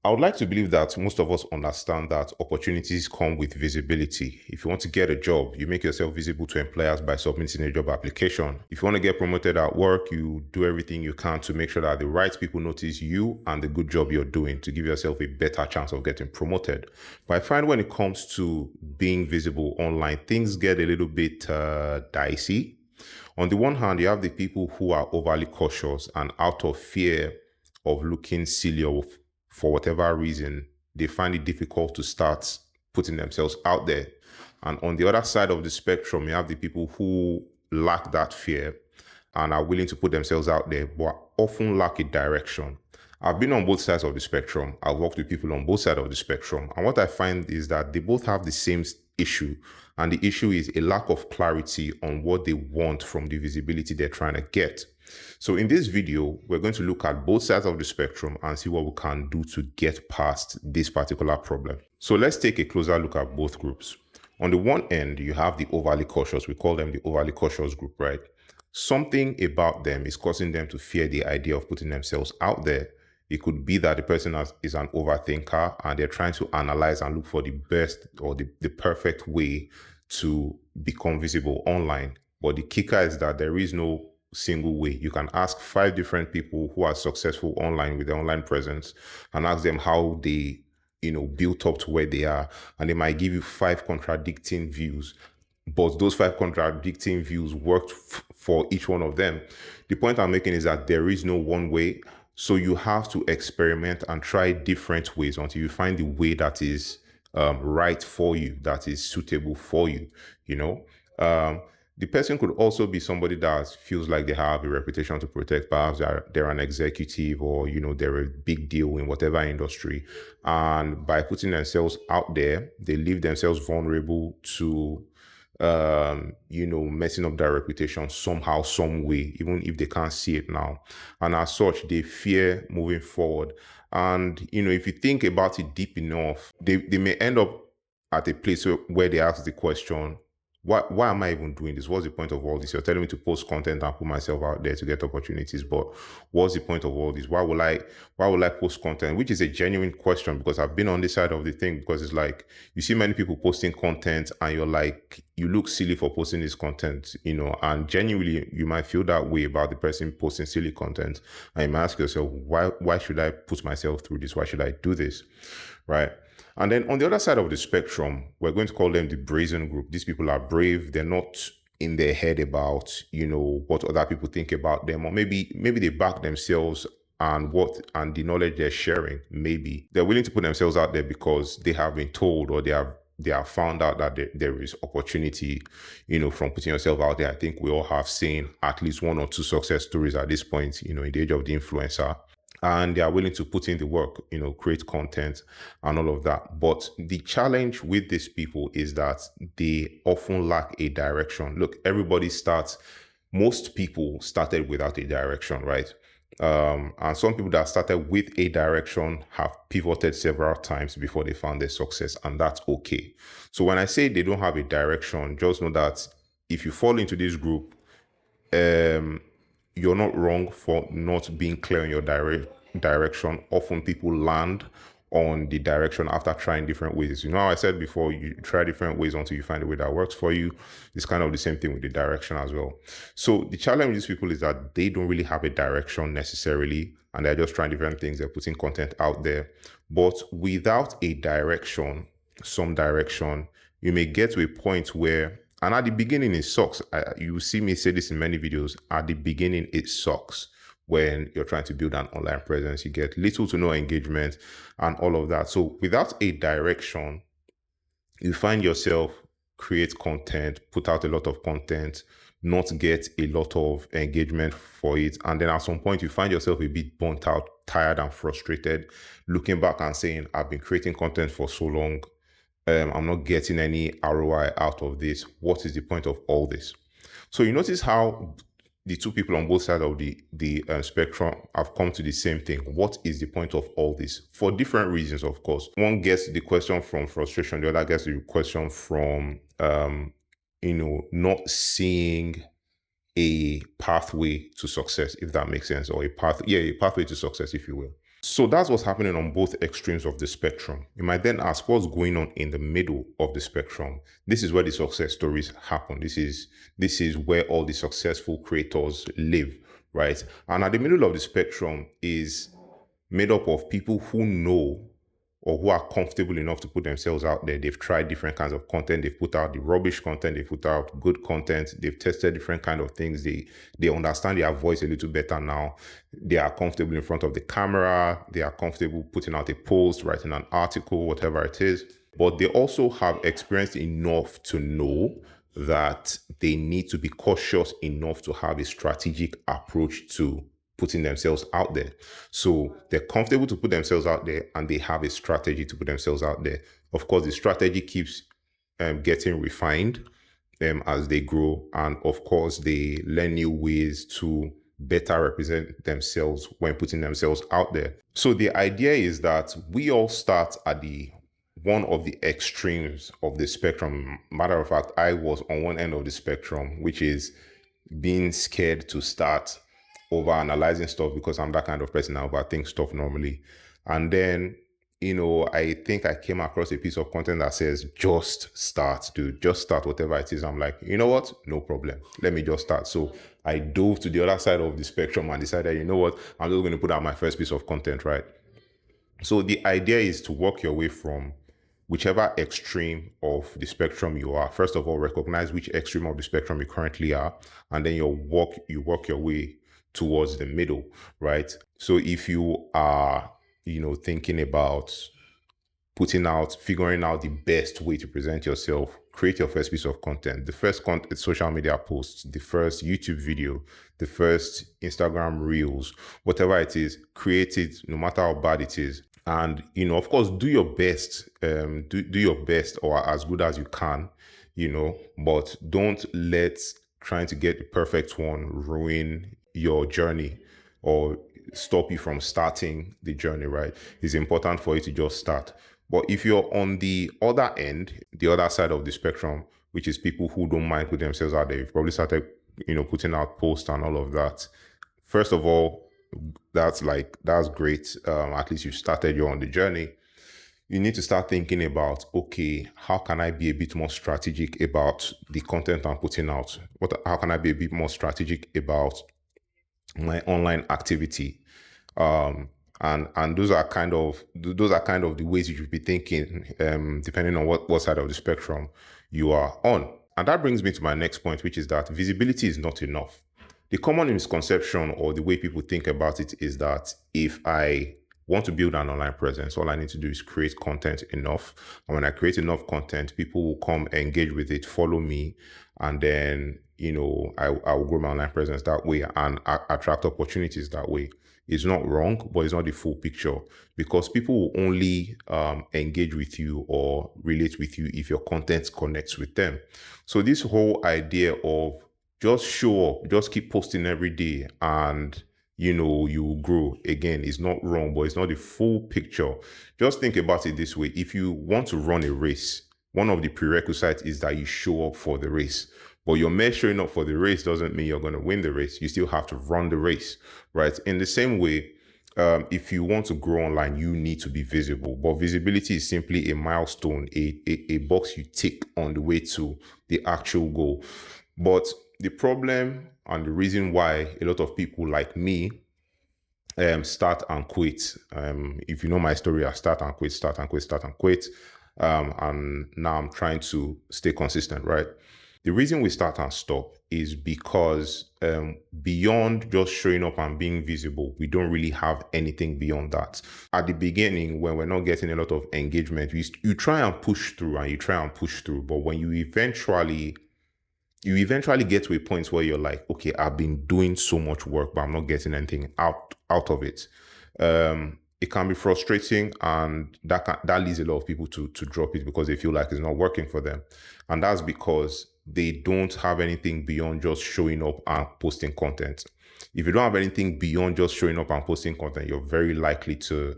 I would like to believe that most of us understand that opportunities come with visibility. If you want to get a job, you make yourself visible to employers by submitting a job application. If you want to get promoted at work, you do everything you can to make sure that the right people notice you and the good job you're doing to give yourself a better chance of getting promoted. But I find when it comes to being visible online, things get a little bit dicey. On the one hand, you have the people who are overly cautious and out of fear of looking silly or for whatever reason, they find it difficult to start putting themselves out there. And on the other side of the spectrum, you have the people who lack that fear and are willing to put themselves out there, but often lack a direction. I've been on both sides of the spectrum. I've worked with people on both sides of the spectrum. And what I find is that they both have the same issue. And the issue is a lack of clarity on what they want from the visibility they're trying to get. So in this video, we're going to look at both sides of the spectrum and see what we can do to get past this particular problem. So let's take a closer look at both groups. On the one end, you have the overly cautious. We call them the overly cautious group, right? Something about them is causing them to fear the idea of putting themselves out there. It could be that the person is an overthinker and they're trying to analyze and look for the best or the perfect way to become visible online. But the kicker is that there is no single way. You can ask 5 different people who are successful online with their online presence and ask them how they, built up to where they are. And they might give you 5 contradicting views. But those 5 contradicting views worked for each one of them. The point I'm making is that there is no one way. So you have to experiment and try different ways until you find the way that is right for you, that is suitable for you, the person could also be somebody that feels like they have a reputation to protect. Perhaps they're an executive or, they're a big deal in whatever industry. And by putting themselves out there, they leave themselves vulnerable to messing up their reputation somehow, some way, even if they can't see it now. And as such, they fear moving forward. And, if you think about it deep enough, they may end up at a place where they ask the question, why am I even doing this? What's the point of all this? You're telling me to post content and put myself out there to get opportunities, but what's the point of all this? Why will I post content? Which is a genuine question, because I've been on this side of the thing, because it's like you see many people posting content and you're like, you look silly for posting this content, and genuinely you might feel that way about the person posting silly content. And you might ask yourself, why should I put myself through this? Why should I do this? Right? And then on the other side of the spectrum, we're going to call them the brazen group. These people are brave. They're not in their head about, what other people think about them, or maybe they back themselves and the knowledge they're sharing. Maybe they're willing to put themselves out there because they have been told, or they have found out that there is opportunity, from putting yourself out there. I think we all have seen at least 1 or 2 success stories at this point, in the age of the influencer. And they are willing to put in the work, create content and all of that. But the challenge with these people is that they often lack a direction. Look, most people started without a direction, right? And some people that started with a direction have pivoted several times before they found their success, and that's okay. So when I say they don't have a direction, just know that if you fall into this group, you're not wrong for not being clear in your direction. Often people land on the direction after trying different ways. How I said before, you try different ways until you find a way that works for you. It's kind of the same thing with the direction as well. So the challenge with these people is that they don't really have a direction necessarily, and they're just trying different things. They're putting content out there. But without a direction, some direction, you may get to a point where, and at the beginning, it sucks. You see me say this in many videos. At the beginning, it sucks when you're trying to build an online presence. You get little to no engagement and all of that. So without a direction, you find yourself create content, put out a lot of content, not get a lot of engagement for it. And then at some point, you find yourself a bit burnt out, tired and frustrated, looking back and saying, I've been creating content for so long. I'm not getting any ROI out of this. What is the point of all this? So you notice how the 2 people on both sides of the spectrum have come to the same thing. What is the point of all this? For different reasons, of course. One gets the question from frustration. The other gets the question from, not seeing a pathway to success, if that makes sense, or a pathway to success, if you will. So that's what's happening on both extremes of the spectrum. You might then ask what's going on in the middle of the spectrum. This is where the success stories happen. This is where all the successful creators live, right? And at the middle of the spectrum is made up of people who know or who are comfortable enough to put themselves out there. They've tried different kinds of content. They've put out the rubbish content. They've put out good content. They've tested different kind of things. They understand their voice a little better now. They are comfortable in front of the camera. They are comfortable putting out a post, writing an article, whatever it is. But they also have experienced enough to know that they need to be cautious enough to have a strategic approach to putting themselves out there. So they're comfortable to put themselves out there and they have a strategy to put themselves out there. Of course, the strategy keeps getting refined as they grow. And of course, they learn new ways to better represent themselves when putting themselves out there. So the idea is that we all start at the one of the extremes of the spectrum. Matter of fact, I was on one end of the spectrum, which is being scared to start over analyzing stuff because I'm that kind of person. I overthink stuff normally. And then, I think I came across a piece of content that says, just start, dude, just start whatever it is. I'm like, you know what? No problem. Let me just start. So I dove to the other side of the spectrum and decided, you know what? I'm just going to put out my first piece of content, right? So the idea is to work your way from whichever extreme of the spectrum you are. First of all, recognize which extreme of the spectrum you currently are, and then you work your way towards the middle, right? So if you are, thinking about figuring out the best way to present yourself, create your first piece of content, the first social media post, the first YouTube video, the first Instagram reels, whatever it is, create it no matter how bad it is. And, of course, do your best, do your best or as good as you can, but don't let trying to get the perfect one ruin your journey or stop you from starting the journey, right? It's important for you to just start. But if you're on the other end, the other side of the spectrum, which is people who don't mind putting themselves out there, you've probably started, putting out posts and all of that. First of all, that's great. At least you started, you're on the journey. You need to start thinking about, okay, how can I be a bit more strategic about the content I'm putting out? How can I be a bit more strategic about my online activity? And those are kind of the ways you should be thinking, depending on what side of the spectrum you are on. And that brings me to my next point, which is that visibility is not enough. The common misconception or the way people think about it is that if I want to build an online presence, all I need to do is create content enough. And when I create enough content, people will come engage with it, follow me, and then, I will grow my online presence that way and attract opportunities that way. It's not wrong, but it's not the full picture because people will only engage with you or relate with you if your content connects with them. So this whole idea of just show up, just keep posting every day and you will grow again is not wrong, but it's not the full picture. Just think about it this way. If you want to run a race, one of the prerequisites is that you show up for the race. But your mere showing up for the race doesn't mean you're going to win the race. You still have to run the race, right? In the same way, if you want to grow online, you need to be visible. But visibility is simply a milestone, a box you tick on the way to the actual goal. But the problem and the reason why a lot of people like me start and quit. If you know my story, I start and quit, start and quit, start and quit. And now I'm trying to stay consistent, right? The reason we start and stop is because beyond just showing up and being visible, we don't really have anything beyond that. At the beginning, when we're not getting a lot of engagement, you try and push through and you try and push through. But when you eventually get to a point where you're like, okay, I've been doing so much work, but I'm not getting anything out of it. It can be frustrating, and that leads a lot of people to drop it because they feel like it's not working for them. And that's because they don't have anything beyond just showing up and posting content. If you don't have anything beyond just showing up and posting content, you're very likely to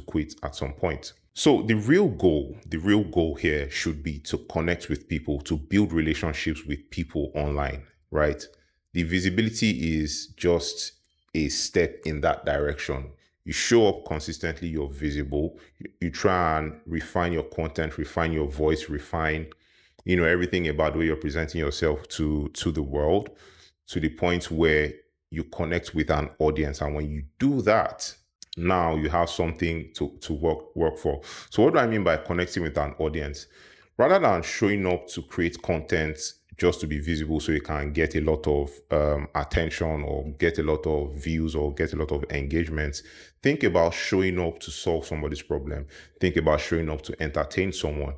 quit at some point. So the real goal here should be to connect with people, to build relationships with people online, right? The visibility is just a step in that direction. You show up consistently, you're visible. You try and refine your content, refine your voice, refine, everything about the way you're presenting yourself to the world, to the point where you connect with an audience. And when you do that, now you have something to work for. So what do I mean by connecting with an audience? Rather than showing up to create content just to be visible so you can get a lot of attention or get a lot of views or get a lot of engagements, think about showing up to solve somebody's problem. Think about showing up to entertain someone.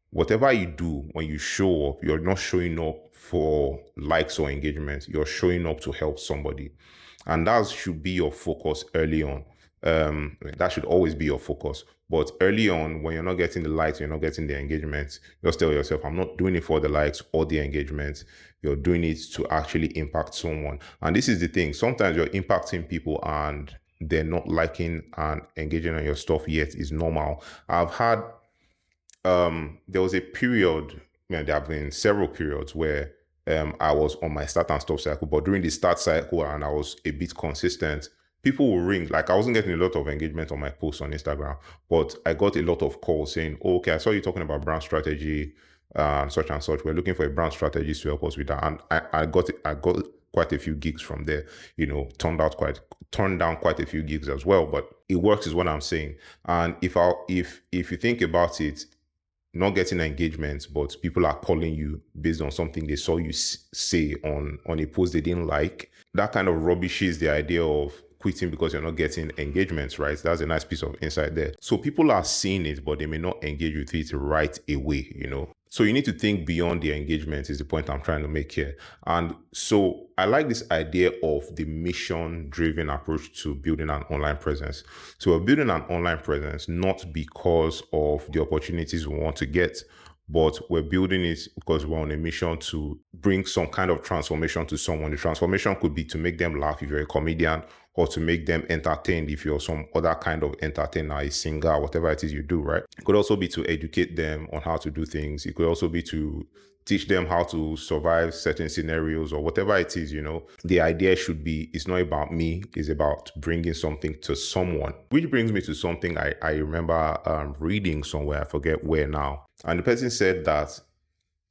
Whatever you do, when you show up, you're not showing up for likes or engagement. You're showing up to help somebody. And that should be your focus early on. That should always be your focus. But early on, when you're not getting the likes, you're not getting the engagement, just tell yourself, I'm not doing it for the likes or the engagement. You're doing it to actually impact someone. And this is the thing. Sometimes you're impacting people and they're not liking and engaging on your stuff yet is normal. I've had there was a period, there have been several periods where I was on my start and stop cycle, but during the start cycle and I was a bit consistent, people will ring. Like I wasn't getting a lot of engagement on my posts on Instagram, but I got a lot of calls saying, oh, okay, I saw you talking about brand strategy and such and such. We're looking for a brand strategist to help us with that. And I got quite a few gigs from there, turned down quite a few gigs as well, but it works is what I'm saying. And if you think about it, not getting engagement, but people are calling you based on something they saw you say on a post they didn't like, that kind of rubbishes the idea of quitting because you're not getting engagements, right? That's a nice piece of insight there. So people are seeing it, but they may not engage with it right away, So you need to think beyond the engagement is the point I'm trying to make here. And so I like this idea of the mission-driven approach to building an online presence. So we're building an online presence not because of the opportunities we want to get, but we're building it because we're on a mission to bring some kind of transformation to someone. The transformation could be to make them laugh if you're a comedian, or to make them entertained if you're some other kind of entertainer, a singer, whatever it is you do, right? It could also be to educate them on how to do things. It could also be to teach them how to survive certain scenarios or whatever it is, The idea should be, it's not about me, it's about bringing something to someone. Which brings me to something I remember reading somewhere, I forget where now. And the person said that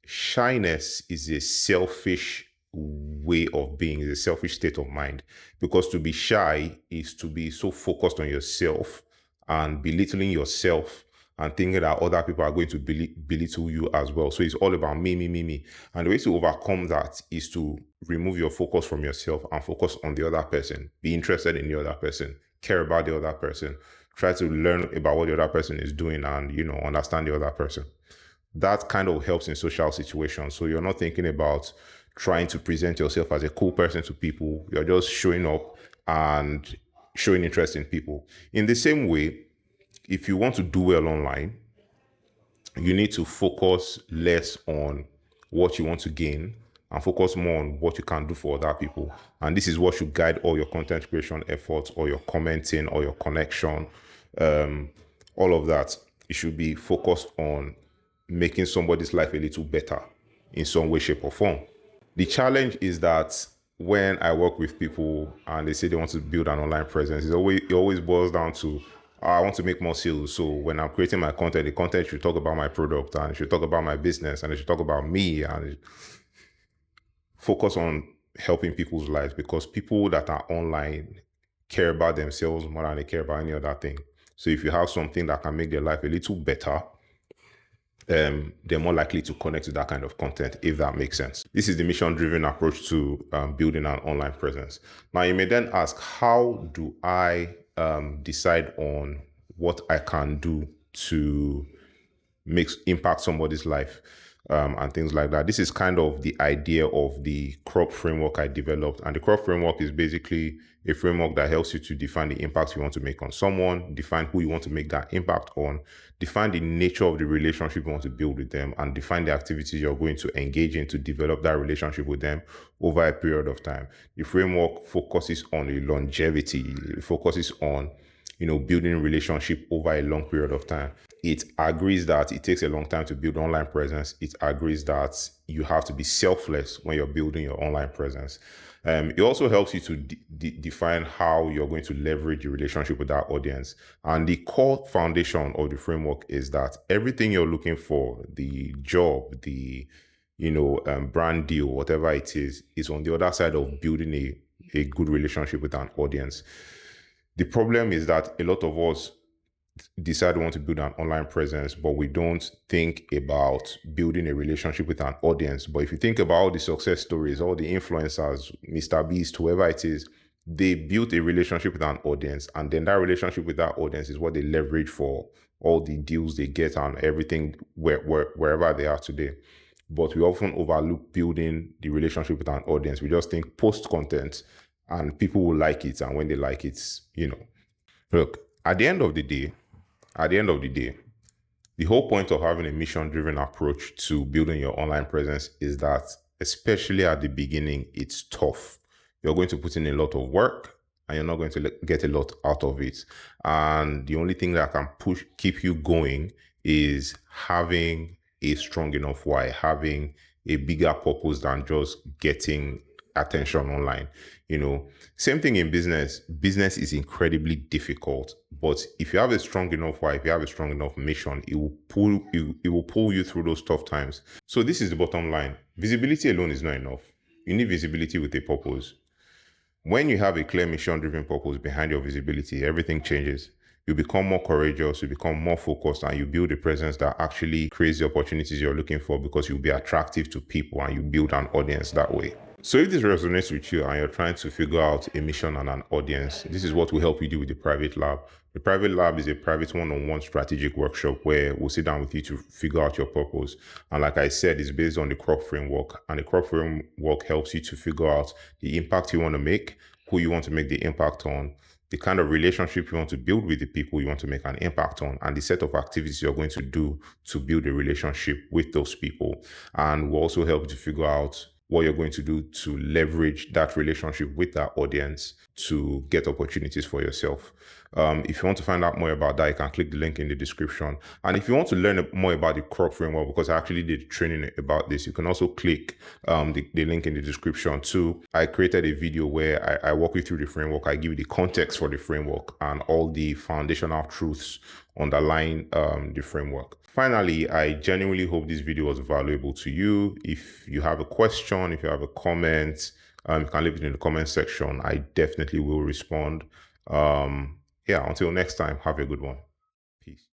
shyness is a selfish way of being, is a selfish state of mind, because to be shy is to be so focused on yourself and belittling yourself and thinking that other people are going to belittle you as well. So it's all about me, me, me, me. And the way to overcome that is to remove your focus from yourself and focus on the other person. Be interested in the other person, care about the other person, try to learn about what the other person is doing and, understand the other person. That kind of helps in social situations. So you're not thinking about trying to present yourself as a cool person to people. You're just showing up and showing interest in people. In the same way, if you want to do well online, you need to focus less on what you want to gain and focus more on what you can do for other people. And this is what should guide all your content creation efforts, or your commenting, or your connection, all of that. It should be focused on making somebody's life a little better in some way, shape, or form. The challenge is that when I work with people and they say they want to build an online presence, it always boils down to, I want to make more sales. So when I'm creating my content, the content should talk about my product, and it should talk about my business, and it should talk about me, and focus on helping people's lives, because people that are online care about themselves more than they care about any other thing. So if you have something that can make their life a little better, they're more likely to connect to that kind of content, if that makes sense. This is the mission-driven approach to building an online presence. Now, you may then ask, how do I decide on what I can do to impact somebody's life and things like that? This is kind of the idea of the C.R.O.P framework I developed. And the C.R.O.P framework is basically a framework that helps you to define the impact you want to make on someone, define who you want to make that impact on, define the nature of the relationship you want to build with them, and define the activities you're going to engage in to develop that relationship with them over a period of time. The framework focuses on the longevity. It focuses on building a relationship over a long period of time. It agrees that it takes a long time to build online presence. It agrees that you have to be selfless when you're building your online presence. It also helps you to define how you're going to leverage your relationship with that audience. And the core foundation of the framework is that everything you're looking for, the job, the brand deal, whatever it is on the other side of building a good relationship with an audience. The problem is that a lot of us decide we want to build an online presence, but we don't think about building a relationship with an audience. But if you think about all the success stories, all the influencers, Mr. Beast, whoever it is, they built a relationship with an audience, and then that relationship with that audience is what they leverage for all the deals they get and everything wherever they are today. But we often overlook building the relationship with an audience. We just think post content and people will like it, and when they like it, look, at the end of the day, the whole point of having a mission driven approach to building your online presence is that, especially at the beginning, it's tough. You're going to put in a lot of work and you're not going to get a lot out of it. And the only thing that can keep you going is having a strong enough why, having a bigger purpose than just getting attention online. Same thing in business. Business is incredibly difficult, but if you have a strong enough why, if you have a strong enough mission, it will pull you through those tough times. So this is the bottom line. Visibility alone is not enough. You need visibility with a purpose. When you have a clear mission driven purpose behind your visibility, everything changes. You become more courageous, you become more focused, and you build a presence that actually creates the opportunities you're looking for, because you'll be attractive to people and you build an audience that way. So if this resonates with you and you're trying to figure out a mission and an audience, this is what will help you do with the private lab. The private lab is a private one-on-one strategic workshop where we'll sit down with you to figure out your purpose. And like I said, it's based on the C.R.O.P framework. And the C.R.O.P framework helps you to figure out the impact you want to make, who you want to make the impact on, the kind of relationship you want to build with the people you want to make an impact on, and the set of activities you're going to do to build a relationship with those people. And we'll also help you to figure out what you're going to do to leverage that relationship with that audience to get opportunities for yourself. If you want to find out more about that, you can click the link in the description. And if you want to learn more about the C.R.O.P framework, because I actually did training about this, you can also click the link in the description too. I created a video where I walk you through the framework. I give you the context for the framework and all the foundational truths underlying the framework. Finally, I genuinely hope this video was valuable to you. If you have a question, if you have a comment, you can leave it in the comment section. I definitely will respond. Yeah, until next time, have a good one. Peace.